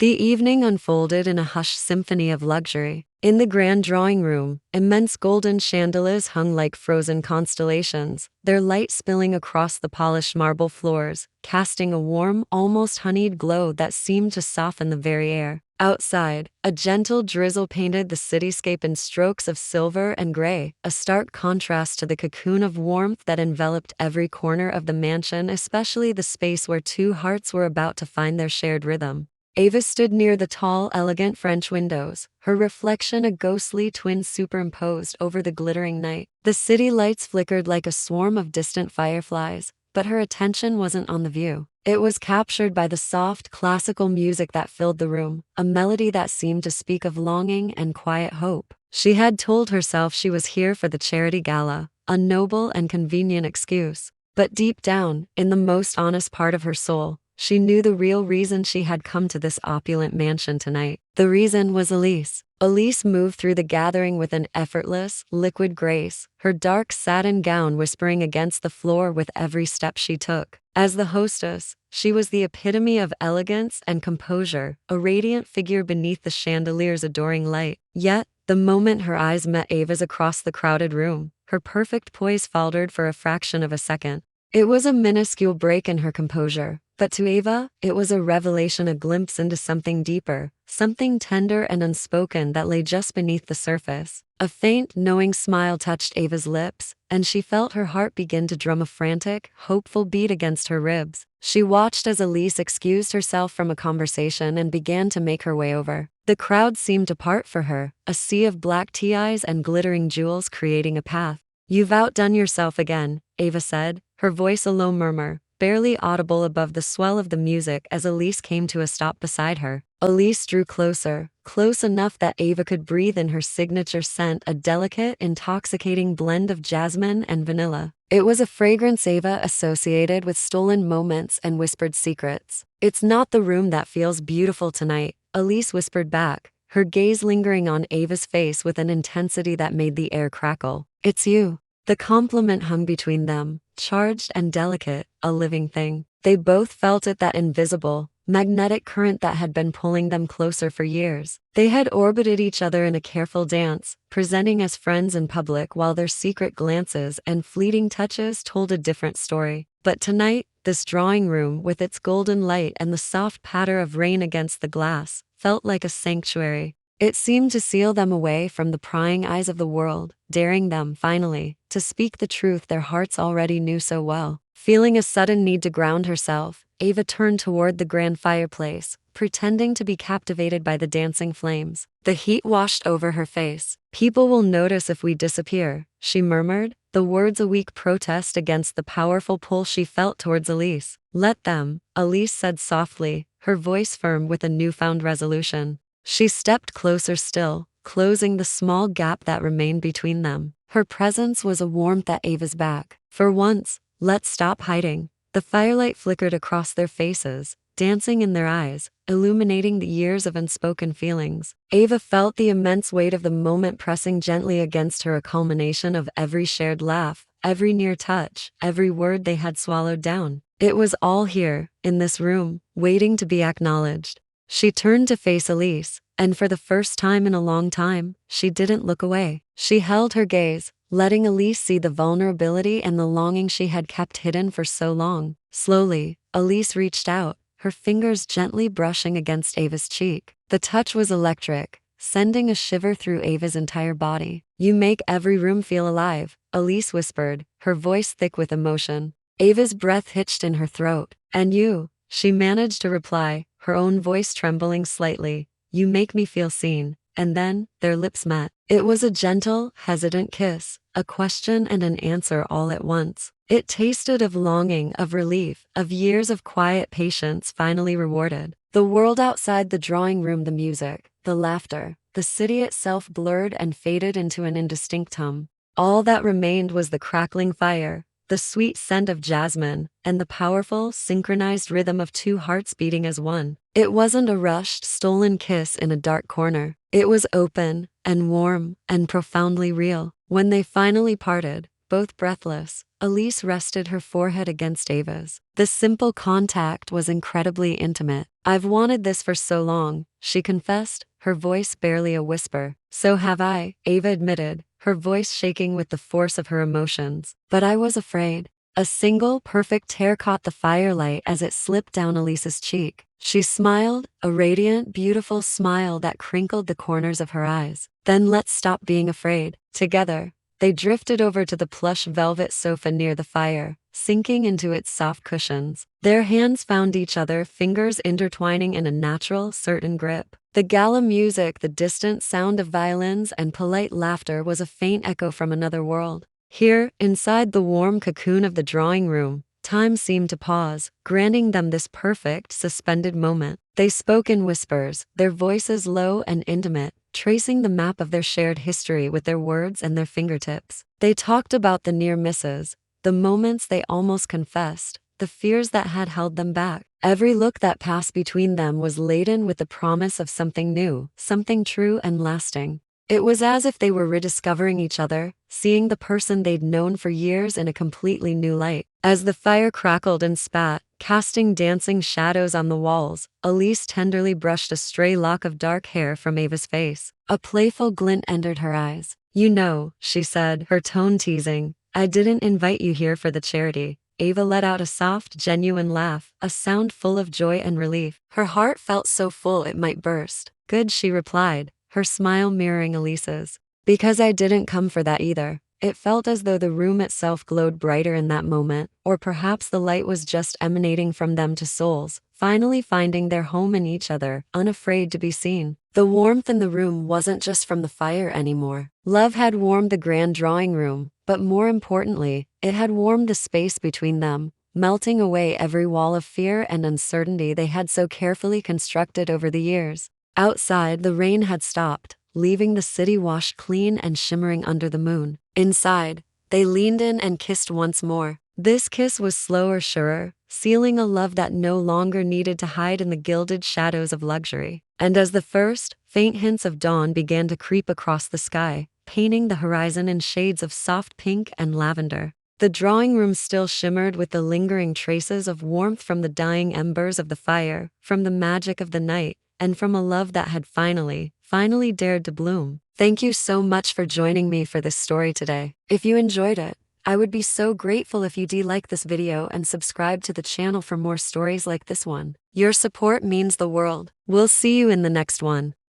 The evening unfolded in a hushed symphony of luxury. In the grand drawing room, immense golden chandeliers hung like frozen constellations, their light spilling across the polished marble floors, casting a warm, almost honeyed glow that seemed to soften the very air. Outside, a gentle drizzle painted the cityscape in strokes of silver and gray, a stark contrast to the cocoon of warmth that enveloped every corner of the mansion, especially the space where two hearts were about to find their shared rhythm. Ava stood near the tall, elegant French windows, her reflection a ghostly twin superimposed over the glittering night. The city lights flickered like a swarm of distant fireflies, but her attention wasn't on the view. It was captured by the soft, classical music that filled the room, a melody that seemed to speak of longing and quiet hope. She had told herself she was here for the charity gala, a noble and convenient excuse. But deep down, in the most honest part of her soul, she knew the real reason she had come to this opulent mansion tonight. The reason was Elise. Elise moved through the gathering with an effortless, liquid grace, her dark satin gown whispering against the floor with every step she took. As the hostess, she was the epitome of elegance and composure, a radiant figure beneath the chandelier's adoring light. Yet, the moment her eyes met Ava's across the crowded room, her perfect poise faltered for a fraction of a second. It was a minuscule break in her composure, but to Ava, it was a revelation, a glimpse into something deeper, something tender and unspoken that lay just beneath the surface. A faint, knowing smile touched Ava's lips, and she felt her heart begin to drum a frantic, hopeful beat against her ribs. She watched as Elise excused herself from a conversation and began to make her way over. The crowd seemed to part for her, a sea of black tea-eyes and glittering jewels creating a path. "You've outdone yourself again," Ava said, her voice a low murmur, barely audible above the swell of the music as Elise came to a stop beside her. Elise drew closer, close enough that Ava could breathe in her signature scent, a delicate, intoxicating blend of jasmine and vanilla. It was a fragrance Ava associated with stolen moments and whispered secrets. "It's not the room that feels beautiful tonight," Elise whispered back, her gaze lingering on Ava's face with an intensity that made the air crackle. "It's you." The compliment hung between them, charged and delicate, a living thing. They both felt it, that invisible, magnetic current that had been pulling them closer for years. They had orbited each other in a careful dance, presenting as friends in public while their secret glances and fleeting touches told a different story. But tonight, this drawing room, with its golden light and the soft patter of rain against the glass, felt like a sanctuary. It seemed to seal them away from the prying eyes of the world, daring them, finally, to speak the truth their hearts already knew so well. Feeling a sudden need to ground herself, Ava turned toward the grand fireplace, pretending to be captivated by the dancing flames. The heat washed over her face. "People will notice if we disappear," she murmured, the words a weak protest against the powerful pull she felt towards Elise. "Let them," Elise said softly, her voice firm with a newfound resolution. She stepped closer still, closing the small gap that remained between them. Her presence was a warmth at Ava's back. "For once, let's stop hiding." The firelight flickered across their faces, dancing in their eyes, illuminating the years of unspoken feelings. Ava felt the immense weight of the moment pressing gently against her, a culmination of every shared laugh, every near touch, every word they had swallowed down. It was all here, in this room, waiting to be acknowledged. She turned to face Elise, and for the first time in a long time, she didn't look away. She held her gaze, letting Elise see the vulnerability and the longing she had kept hidden for so long. Slowly, Elise reached out, her fingers gently brushing against Ava's cheek. The touch was electric, sending a shiver through Ava's entire body. "You make every room feel alive," Elise whispered, her voice thick with emotion. Ava's breath hitched in her throat. "And you," she managed to reply, her own voice trembling slightly, "you make me feel seen." And then, their lips met. It was a gentle, hesitant kiss, a question and an answer all at once. It tasted of longing, of relief, of years of quiet patience finally rewarded. The world outside the drawing room, the music, the laughter, the city itself blurred and faded into an indistinct hum. All that remained was the crackling fire, the sweet scent of jasmine, and the powerful, synchronized rhythm of two hearts beating as one. It wasn't a rushed, stolen kiss in a dark corner. It was open, and warm, and profoundly real. When they finally parted, both breathless, Elise rested her forehead against Ava's. The simple contact was incredibly intimate. I've wanted this for so long, she confessed, her voice barely a whisper. So have I, Ava admitted, her voice shaking with the force of her emotions. But I was afraid. A single, perfect tear caught the firelight as it slipped down Elise's cheek. She smiled, a radiant, beautiful smile that crinkled the corners of her eyes. Then let's stop being afraid. Together, they drifted over to the plush velvet sofa near the fire, sinking into its soft cushions. Their hands found each other, fingers intertwining in a natural, certain grip. The gala music, the distant sound of violins and polite laughter was a faint echo from another world. Here, inside the warm cocoon of the drawing room, time seemed to pause, granting them this perfect, suspended moment. They spoke in whispers, their voices low and intimate, tracing the map of their shared history with their words and their fingertips. They talked about the near misses, the moments they almost confessed, the fears that had held them back. Every look that passed between them was laden with the promise of something new, something true and lasting. It was as if they were rediscovering each other, seeing the person they'd known for years in a completely new light. As the fire crackled and spat, casting dancing shadows on the walls, Elise tenderly brushed a stray lock of dark hair from Ava's face. A playful glint entered her eyes. "You know," she said, her tone teasing, "I didn't invite you here for the charity." Ava let out a soft, genuine laugh, a sound full of joy and relief. Her heart felt so full it might burst. "Good," she replied, her smile mirroring Elise's. "Because I didn't come for that either." It felt as though the room itself glowed brighter in that moment, or perhaps the light was just emanating from them to souls, finally finding their home in each other, unafraid to be seen. The warmth in the room wasn't just from the fire anymore. Love had warmed the grand drawing room, but more importantly, it had warmed the space between them, melting away every wall of fear and uncertainty they had so carefully constructed over the years. Outside, the rain had stopped, leaving the city washed clean and shimmering under the moon. Inside, they leaned in and kissed once more. This kiss was slower, surer, sealing a love that no longer needed to hide in the gilded shadows of luxury. And as the first, faint hints of dawn began to creep across the sky, painting the horizon in shades of soft pink and lavender, the drawing room still shimmered with the lingering traces of warmth from the dying embers of the fire, from the magic of the night, and from a love that had finally dared to bloom. Thank you so much for joining me for this story today. If you enjoyed it, I would be so grateful if you like this video and subscribe to the channel for more stories like this one. Your support means the world. We'll see you in the next one.